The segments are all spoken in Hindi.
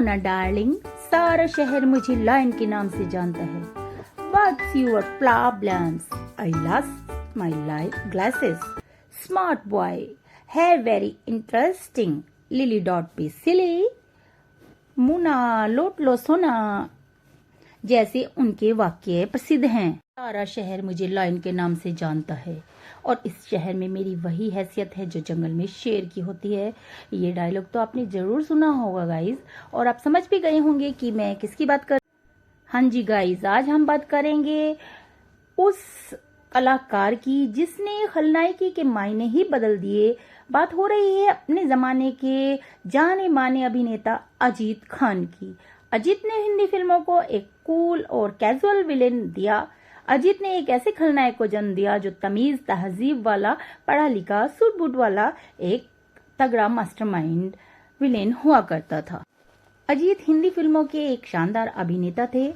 मोना डार्लिंग, सारा शहर मुझे लायन के नाम से जानता है। What's your problems? I lost my glasses. Smart boy. Hair very interesting. Lily dot be silly. मुना लोट लो सोना जैसे उनके वाक्य प्रसिद्ध हैं। सारा शहर मुझे लायन के नाम से जानता है और इस शहर में मेरी वही हैसियत है जो जंगल में शेर की होती है। ये डायलॉग तो आपने जरूर सुना होगा गाइज, और आप समझ भी गए होंगे कि मैं किसकी बात कर। हाँ जी गाइज, आज हम बात करेंगे उस कलाकार की जिसने खलनायकी के मायने ही बदल दिए। बात हो रही है अपने जमाने के जाने माने अभिनेता अजीत खान की। अजीत ने हिंदी फिल्मों को एक कूल और कैजुअल विलेन दिया। अजीत ने एक ऐसे खलनायक को जन्म दिया जो तमीज तहजीब वाला, पढ़ा लिखा, सूट बूट वाला एक तगड़ा मास्टरमाइंड विलेन हुआ करता था। अजीत हिंदी फिल्मों के एक शानदार अभिनेता थे।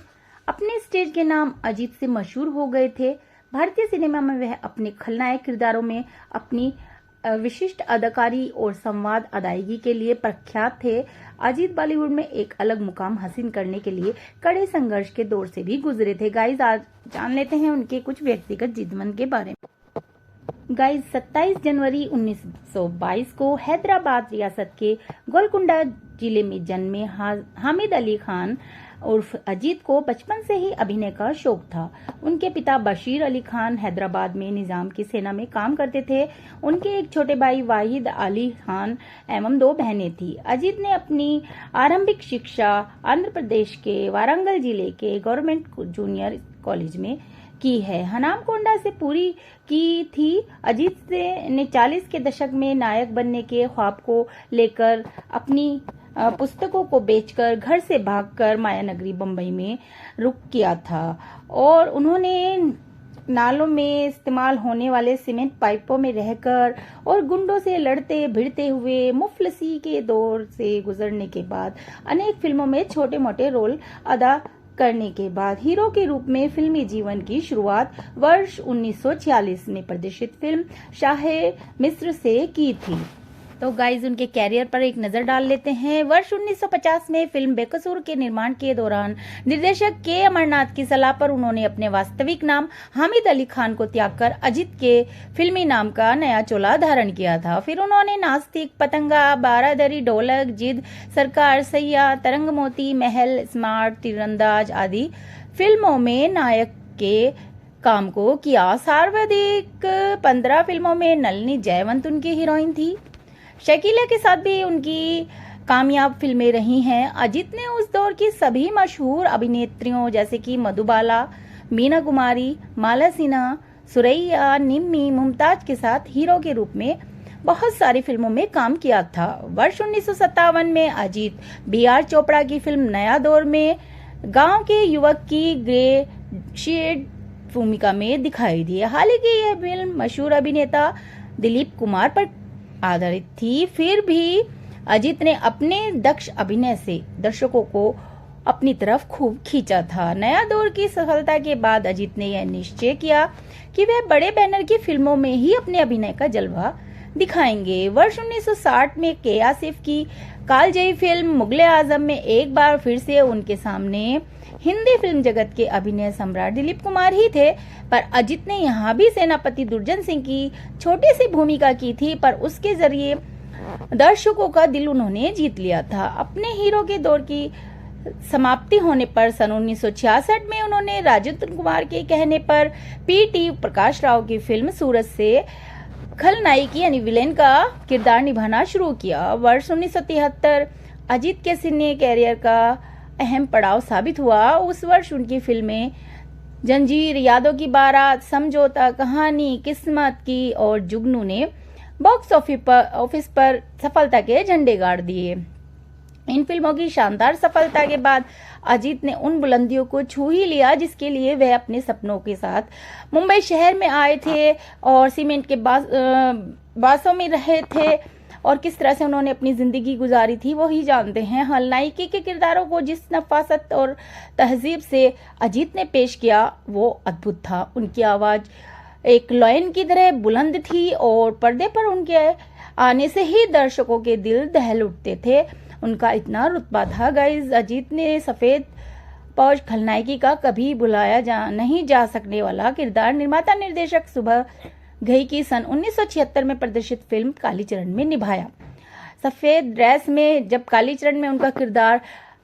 अपने स्टेज के नाम अजीत से मशहूर हो गए थे। भारतीय सिनेमा में वह अपने खलनायक किरदारों में अपनी विशिष्ट अदाकारी और संवाद अदायगी के लिए प्रख्यात थे। अजीत बॉलीवुड में एक अलग मुकाम हासिल करने के लिए कड़े संघर्ष के दौर से भी गुजरे थे। गाइज, आज जान लेते हैं उनके कुछ व्यक्तिगत जिद्दमंद के बारे में। गाइज, 27 जनवरी 1922 को हैदराबाद रियासत के गोलकुंडा जिले में जन्मे हामिद अली खान उर्फ अजीत को बचपन से ही अभिनय का शौक था। उनके पिता बशीर अली खान हैदराबाद में निजाम की सेना में काम करते थे। उनके एक छोटे भाई वाहिद अली खान एवं 2 बहनें थी। अजीत ने अपनी आरंभिक शिक्षा आंध्र प्रदेश के वारंगल जिले के गवर्नमेंट जूनियर कॉलेज में की है। हनामकोंडा से पूरी की थी। अजीत ने 40 के दशक में नायक बनने के ख्वाब को लेकर अपनी पुस्तकों को बेचकर घर से भागकर मायानगरी बंबई में रुक किया था और उन्होंने नालों में इस्तेमाल होने वाले सीमेंट पाइपों में रहकर और गुंडों से लड़ते भिड़ते हुए मुफलसी के दौर से गुजरने के बाद अनेक फिल्मों में छोटे मोटे रोल अदा करने के बाद हीरो के रूप में फिल्मी जीवन की शुरुआत वर्ष 1946 में प्रदर्शित फिल्म शाहे मिस्र से की थी। तो गाइज, उनके कैरियर पर एक नजर डाल लेते हैं। वर्ष 1950 में फिल्म बेकसूर के निर्माण के दौरान निर्देशक के अमरनाथ की सलाह पर उन्होंने अपने वास्तविक नाम हामिद अली खान को त्याग कर अजीत के फिल्मी नाम का नया चोला धारण किया था। फिर उन्होंने नास्तिक, पतंगा, बारादरी, ढोलक, जिद, सरकार, सैया, तरंग मोती, महल, स्मार्ट, तीरंदाज आदि फिल्मों में नायक के काम को किया। सर्वाधिक 15 फिल्मों में नलिनी जयवंत उनकी हीरोइन थी। शकीला के साथ भी उनकी कामयाब फिल्में रही हैं। अजीत ने उस दौर की सभी मशहूर अभिनेत्रियों जैसे कि मधुबाला, मीना कुमारी, माला सिन्हा, सुरैया, निम्मी, मुमताज के साथ हीरो के रूप में बहुत सारी फिल्मों में काम किया था। वर्ष 1957 में अजीत BR चोपड़ा की फिल्म नया दौर में गांव के युवक की ग्रे शेड भूमिका में दिखाई दी। हालांकि यह फिल्म मशहूर अभिनेता दिलीप कुमार पर आधारित थी, फिर भी अजीत ने अपने दक्ष अभिनय से दर्शकों को अपनी तरफ खूब खींचा था। नया दौर की सफलता के बाद अजीत ने यह निश्चय किया कि वह बड़े बैनर की फिल्मों में ही अपने अभिनय का जलवा दिखाएंगे। वर्ष 1960 में के आसिफ की कालजयी फिल्म मुगले आजम में एक बार फिर से उनके सामने हिंदी फिल्म जगत के अभिनय सम्राट दिलीप कुमार ही थे, पर अजीत ने यहाँ भी सेनापति दुर्जन सिंह की छोटी सी भूमिका की थी, पर उसके जरिए दर्शकों का दिल उन्होंने जीत लिया था। अपने हीरो के दौर की समाप्ति होने पर सन 1966 में उन्होंने राजेंद्र कुमार के कहने पर PT प्रकाश राव की फिल्म सूरज से खलनायक यानी विलेन का किरदार निभाना शुरू किया। वर्ष 1973 अजीत के सिने कैरियर का अहम पड़ाव साबित हुआ। उस वर्ष उनकी फिल्में जंजीर, यादों की बारात, समझौता, कहानी, किस्मत की और जुगनू ने बॉक्स ऑफिस पर सफलता के झंडे गाड़ दिए। इन फिल्मों की शानदार सफलता के बाद अजीत ने उन बुलंदियों को छू ही लिया जिसके लिए वह अपने सपनों के साथ मुंबई शहर में आए थे और सीमेंट के बासों में रहे थे और किस तरह से उन्होंने अपनी जिंदगी गुजारी थी वो ही जानते हैं। खलनायकी के किरदारों को जिस नफासत और तहजीब से अजीत ने पेश किया वो अद्भुत था। उनकी आवाज एक लायन की तरह बुलंद थी और पर्दे पर उनके आने से ही दर्शकों के दिल दहल उठते थे। उनका इतना रुतबा था गाइज। अजीत ने सफेद पौष खलनायकी का कभी भुलाया नहीं जा सकने वाला किरदार निर्माता निर्देशक सुबह घई की सन 1976 में प्रदर्शित फिल्म कालीचरण में निभाया। सफेद ड्रेस में जब कालीचरण में उनका किरदार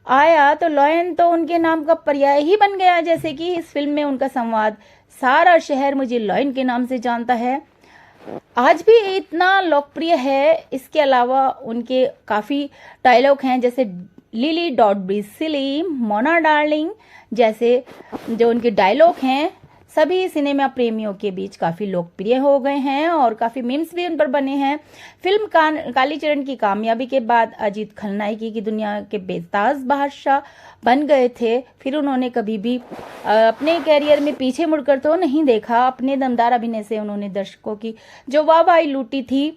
आया तो लॉयन तो उनके नाम का पर्याय ही बन गया। जैसे कि इस फिल्म में उनका संवाद सारा शहर मुझे लॉयन के नाम से जानता है आज भी इतना लोकप्रिय है। इसके अलावा उनके काफी डायलॉग हैं, जैसे lily dot be silly, Mona darling जैसे जो उनके डायलॉग हैं सभी सिनेमा प्रेमियों के बीच काफी लोकप्रिय हो गए हैं और काफी मीम्स भी उन पर बने हैं। फिल्म कालीचरण की कामयाबी के बाद अजीत खलनायकी की दुनिया के बेताज बादशाह बन गए थे। फिर उन्होंने कभी भी अपने कैरियर में पीछे मुड़कर तो नहीं देखा। अपने दमदार अभिनय से उन्होंने दर्शकों की जो वाहवाही लूटी थी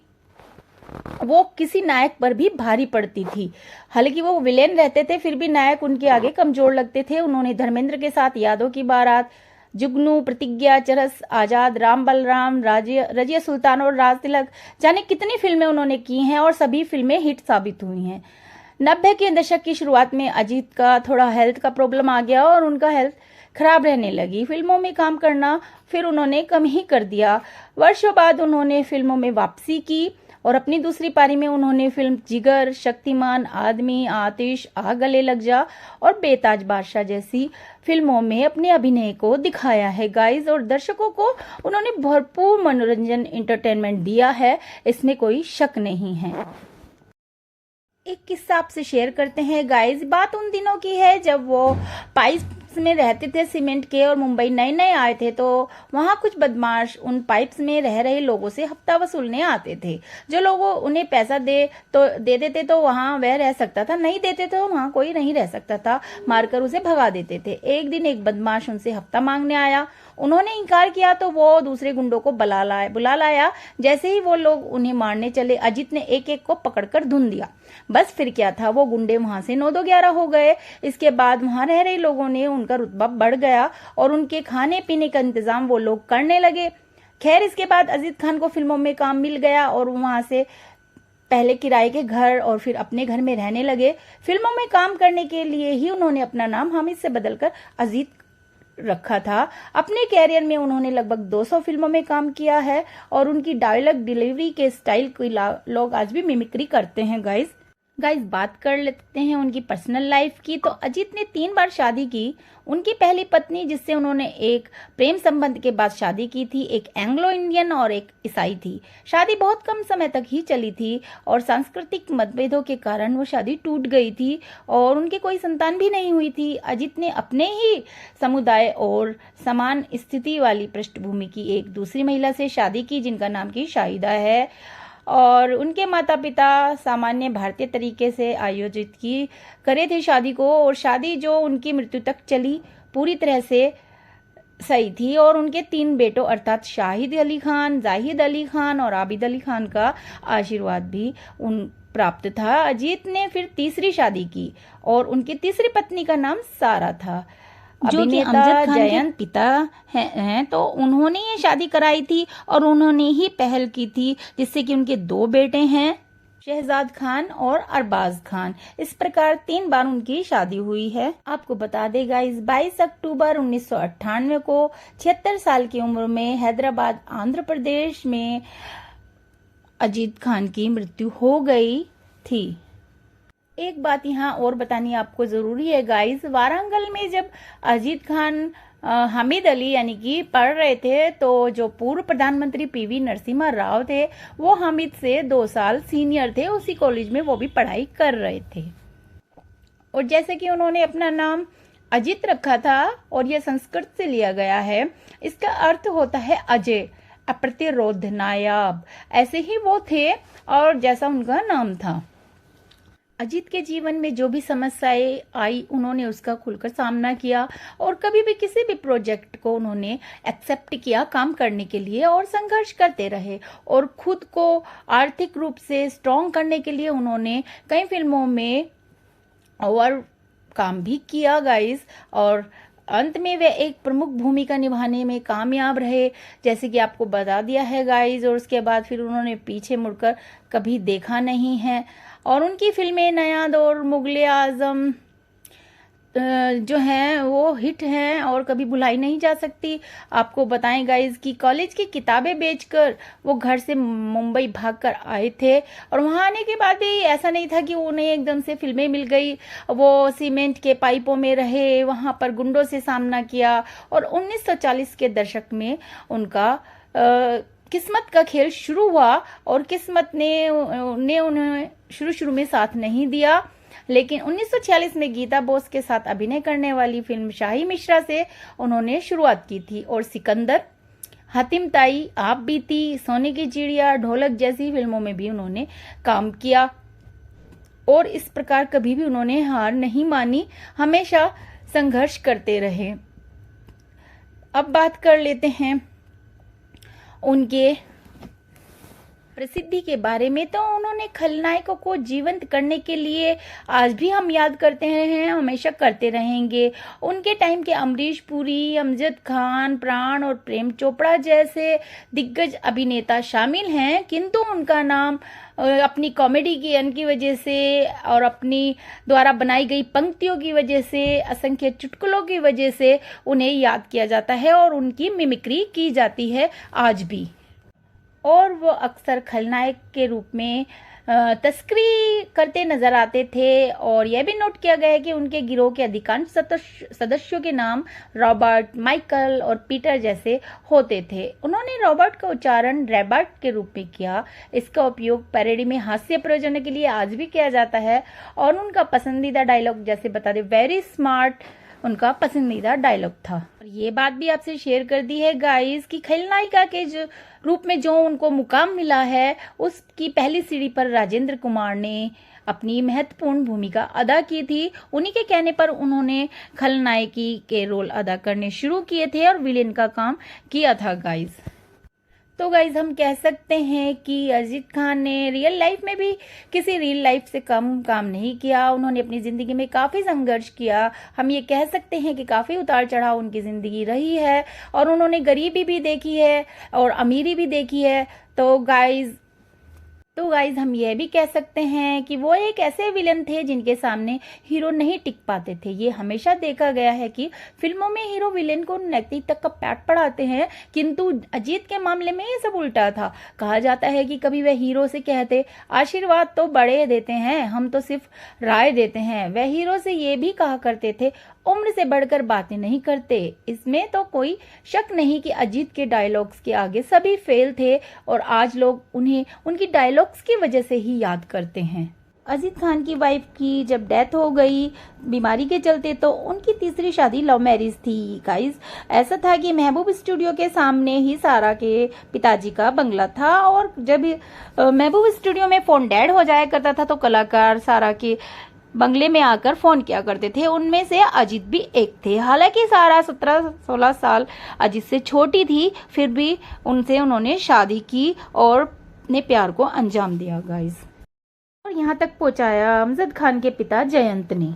वो किसी नायक पर भी भारी पड़ती थी। हालांकि वो विलेन रहते थे फिर भी नायक उनके आगे कमजोर लगते थे। उन्होंने धर्मेंद्र के साथ यादों की बारात, जुगनू, प्रतिज्ञा, चरस, आजाद, राम बलराम, रजिया सुल्तान और राज तिलक जाने कितनी फिल्में उन्होंने की हैं और सभी फिल्में हिट साबित हुई हैं। 90 के दशक की शुरुआत में अजीत का थोड़ा हेल्थ का प्रॉब्लम आ गया और उनका हेल्थ खराब रहने लगी। फिल्मों में काम करना फिर उन्होंने कम ही कर दिया। वर्षों बाद उन्होंने फिल्मों में वापसी की और अपनी दूसरी पारी में उन्होंने फिल्म जिगर, शक्तिमान, आदमी, आतिश, आ गले लग जा और बेताज बादशाह जैसी फिल्मों में अपने अभिनय को दिखाया है गाइज। और दर्शकों को उन्होंने भरपूर मनोरंजन एंटरटेनमेंट दिया है, इसमें कोई शक नहीं है। एक किस्सा आपसे शेयर करते हैं गाइज। बात उन दिनों की है जब वो पाइप्स में रहते थे सीमेंट के और मुंबई नए नए आए थे। तो वहां कुछ बदमाश उन पाइप्स में रह रहे लोगों से हफ्ता वसूलने आते थे। जो लोग उन्हें पैसा दे देते तो वहां वह रह सकता था, नहीं देते तो वहां कोई नहीं रह सकता था। मारकर उसे भगा देते थे। एक दिन एक बदमाश उनसे हफ्ता मांगने आया। उन्होंने इनकार किया तो वो दूसरे गुंडों को बुला लाया। जैसे ही वो लोग उन्हें मारने चले अजीत ने एक एक को पकड़कर धुन दिया। बस फिर क्या था, वो गुंडे वहां से 9-2-11 हो गए। इसके बाद वहां रह रहे लोगों ने उनका रुतबा बढ़ गया और उनके खाने पीने का इंतजाम वो लोग करने लगे। खैर इसके बाद अजीत खान को फिल्मों में काम मिल गया और वहां से पहले किराए के घर और फिर अपने घर में रहने लगे। फिल्मों में काम करने के लिए ही उन्होंने अपना नाम हामिद से बदलकर अजीत रखा था। अपने कैरियर में उन्होंने लगभग 200 फिल्मों में काम किया है और उनकी डायलॉग डिलीवरी के स्टाइल की लोग आज भी मिमिक्री करते हैं गाइज। बात कर लेते हैं उनकी पर्सनल लाइफ की। तो अजीत ने 3 बार शादी की। उनकी पहली पत्नी जिससे उन्होंने एक प्रेम संबंध के बाद शादी की थी, एक एंग्लो इंडियन और एक ईसाई थी। शादी बहुत कम समय तक ही चली थी और सांस्कृतिक मतभेदों के कारण वो शादी टूट गई थी और उनके कोई संतान भी नहीं हुई थी। अजीत ने अपने ही समुदाय और समान स्थिति वाली पृष्ठभूमि की एक दूसरी महिला से शादी की जिनका नाम की शाहिदा है और उनके माता पिता सामान्य भारतीय तरीके से आयोजित की करे थे शादी को और शादी जो उनकी मृत्यु तक चली पूरी तरह से सही थी। और उनके 3 बेटों अर्थात शाहिद अली खान, जाहिद अली खान और आबिद अली खान का आशीर्वाद भी उन प्राप्त था। अजीत ने फिर तीसरी शादी की और उनकी तीसरी पत्नी का नाम सारा था। अभिनेता जयंत पिता हैं तो उन्होंने ये शादी कराई थी और उन्होंने ही पहल की थी जिससे कि उनके 2 बेटे हैं, शहजाद खान और अरबाज खान। इस प्रकार 3 बार उनकी शादी हुई है। आपको बता देगा इस 22 अक्टूबर 1998 को 76 साल की उम्र में हैदराबाद आंध्र प्रदेश में अजीत खान की मृत्यु हो गई थी। एक बात यहाँ और बतानी आपको जरूरी है गाइस। वारंगल में जब अजीत खान हामिद अली यानी कि पढ़ रहे थे तो जो पूर्व प्रधानमंत्री पीवी नरसिम्हा राव थे वो हामिद से 2 साल सीनियर थे। उसी कॉलेज में वो भी पढ़ाई कर रहे थे और जैसे कि उन्होंने अपना नाम अजीत रखा था और यह संस्कृत से लिया गया है। इसका अर्थ होता है अजय, अप्रतिरोध, नायाब। ऐसे ही वो थे और जैसा उनका नाम था। अजीत के जीवन में जो भी समस्याएं आई उन्होंने उसका खुलकर सामना किया और कभी भी किसी भी प्रोजेक्ट को उन्होंने एक्सेप्ट किया काम करने के लिए और संघर्ष करते रहे और खुद को आर्थिक रूप से स्ट्रॉन्ग करने के लिए उन्होंने कई फिल्मों में और काम भी किया गाइस। और अंत में वे एक प्रमुख भूमिका निभाने में कामयाब रहे, जैसे कि आपको बता दिया है गाइस। और उसके बाद फिर उन्होंने पीछे मुड़कर कभी देखा नहीं है। और उनकी फिल्में नया दौर, मुगले आजम जो हैं वो हिट हैं और कभी भुलाई नहीं जा सकती। आपको बताएं गाइज कि कॉलेज की किताबें बेचकर वो घर से मुंबई भागकर आए थे, और वहां आने के बाद भी ऐसा नहीं था कि उन्हें एकदम से फिल्में मिल गई। वो सीमेंट के पाइपों में रहे, वहां पर गुंडों से सामना किया, और 1940 के दशक में उनका किस्मत का खेल शुरू हुआ। और किस्मत ने उन्हें शुरू में साथ नहीं दिया, लेकिन 1946 में गीता बोस के साथ अभिनय करने वाली फिल्म शाही मिश्रा से उन्होंने शुरुआत की थी। और सिकंदर, हातिम ताई, आप बीती, सोने की चिड़िया, ढोलक जैसी फिल्मों में भी उन्होंने काम किया। और इस प्रकार कभी भी उन्होंने हार नहीं मानी, हमेशा संघर्ष करते रहे। अब बात कर लेते हैं उनके प्रसिद्धि के बारे में। तो उन्होंने खलनायकों को जीवंत करने के लिए आज भी हम याद करते हैं, हमेशा करते रहेंगे। उनके टाइम के अमरीश पुरी, अमजद खान, प्राण और प्रेम चोपड़ा जैसे दिग्गज अभिनेता शामिल हैं, किंतु उनका नाम अपनी कॉमेडी की वजह से और अपनी द्वारा बनाई गई पंक्तियों की वजह से, असंख्य चुटकुलों की वजह से उन्हें याद किया जाता है और उनकी मिमिक्री की जाती है आज भी। और वो अक्सर खलनायक के रूप में तस्करी करते नजर आते थे। और यह भी नोट किया गया है कि उनके गिरोह के अधिकांश सदस्यों के नाम रॉबर्ट, माइकल और पीटर जैसे होते थे। उन्होंने रॉबर्ट का उच्चारण रैबर्ट के रूप में किया। इसका उपयोग पैरोडी में हास्य प्रयोजनों के लिए आज भी किया जाता है। और उनका पसंदीदा डायलॉग, जैसे बता दें, वेरी स्मार्ट उनका पसंदीदा डायलॉग था। और ये बात भी आपसे शेयर कर दी है गाइस कि खलनायिका के रूप में जो उनको मुकाम मिला है, उसकी पहली सीढ़ी पर राजेंद्र कुमार ने अपनी महत्वपूर्ण भूमिका अदा की थी। उन्हीं के कहने पर उन्होंने खलनायकी के रोल अदा करने शुरू किए थे और विलेन का काम किया था गाइस। तो गाइज हम कह सकते हैं कि अरिजीत खान ने रियल लाइफ में भी किसी रियल लाइफ से कम काम नहीं किया। उन्होंने अपनी जिंदगी में काफी संघर्ष किया। हम ये कह सकते हैं कि काफी उतार चढ़ाव उनकी जिंदगी रही है, और उन्होंने गरीबी भी देखी है और अमीरी भी देखी है। तो गाइज हम यह भी कह सकते हैं कि वो एक ऐसे विलन थे जिनके सामने हीरो नहीं टिक पाते थे। ये हमेशा देखा गया है कि फिल्मों में हीरो विलेन को नैतिकता का पाठ पढ़ाते हैं, किंतु अजीत के मामले में ये सब उल्टा था। कहा जाता है कि कभी वह हीरो से कहते, आशीर्वाद तो बड़े देते हैं, हम तो सिर्फ राय देते हैं। वह हीरो से ये भी कहा करते थे, उम्र से बढ़कर बातें नहीं करते। इसमें तो कोई शक नहीं कि अजीत के डायलॉग्स के आगे सभी फेल थे, और आज लोग उन्हें उनकी डायलॉग्स की वजह से ही याद करते हैं। अजीत खान की वाइफ की जब डेथ हो गई बीमारी के चलते, तो उनकी तीसरी शादी लव मैरिज थी गाइस। ऐसा था कि महबूब स्टूडियो के सामने ही सारा के पिताजी का बंगला था, और जब महबूब स्टूडियो में फोन डेड हो जाया करता था तो कलाकार सारा के बंगले में आकर फोन किया करते थे। उनमें से अजीत भी एक थे। हालांकि सारा 17-16 साल अजीत से छोटी थी, फिर भी उनसे उन्होंने शादी की और अपने प्यार को अंजाम दिया गाइस। और यहाँ तक पहुंचाया अमजद खान के पिता जयंत ने।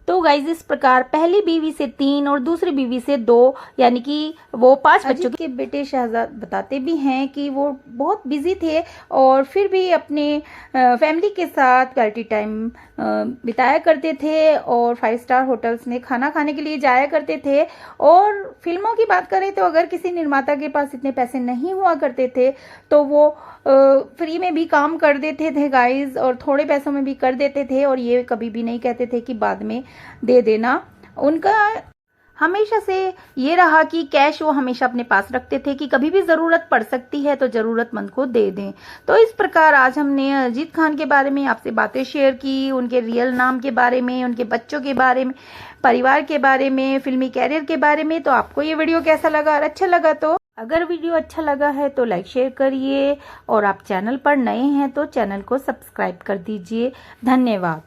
तो गाइज इस प्रकार पहली बीवी से 3 और दूसरी बीवी से 2, यानी कि वो 5 बच्चों के बेटे शहजाद बताते भी हैं कि वो बहुत बिजी थे और फिर भी अपने फैमिली के साथ क्वालिटी टाइम बिताया करते थे और 5 स्टार होटल्स में खाना खाने के लिए जाया करते थे। और फिल्मों की बात करें तो अगर किसी निर्माता के पास इतने पैसे नहीं हुआ करते थे तो वो फ्री में भी काम कर देते थे गाइज, और थोड़े पैसों में भी कर देते थे, और ये कभी भी नहीं कहते थे कि बाद में दे देना। उनका हमेशा से ये रहा कि कैश वो हमेशा अपने पास रखते थे कि कभी भी ज़रूरत पड़ सकती है तो ज़रूरतमंद को दे दें। तो इस प्रकार आज हमने अरिजीत खान के बारे में आपसे बातें शेयर की, उनके रियल नाम के बारे में, उनके बच्चों के बारे में, परिवार के बारे में, फिल्मी कैरियर के बारे में। तो आपको ये वीडियो कैसा लगा? और अच्छा लगा तो अगर वीडियो अच्छा लगा है तो लाइक शेयर करिए, और आप चैनल पर नए हैं तो चैनल को सब्सक्राइब कर दीजिए। धन्यवाद।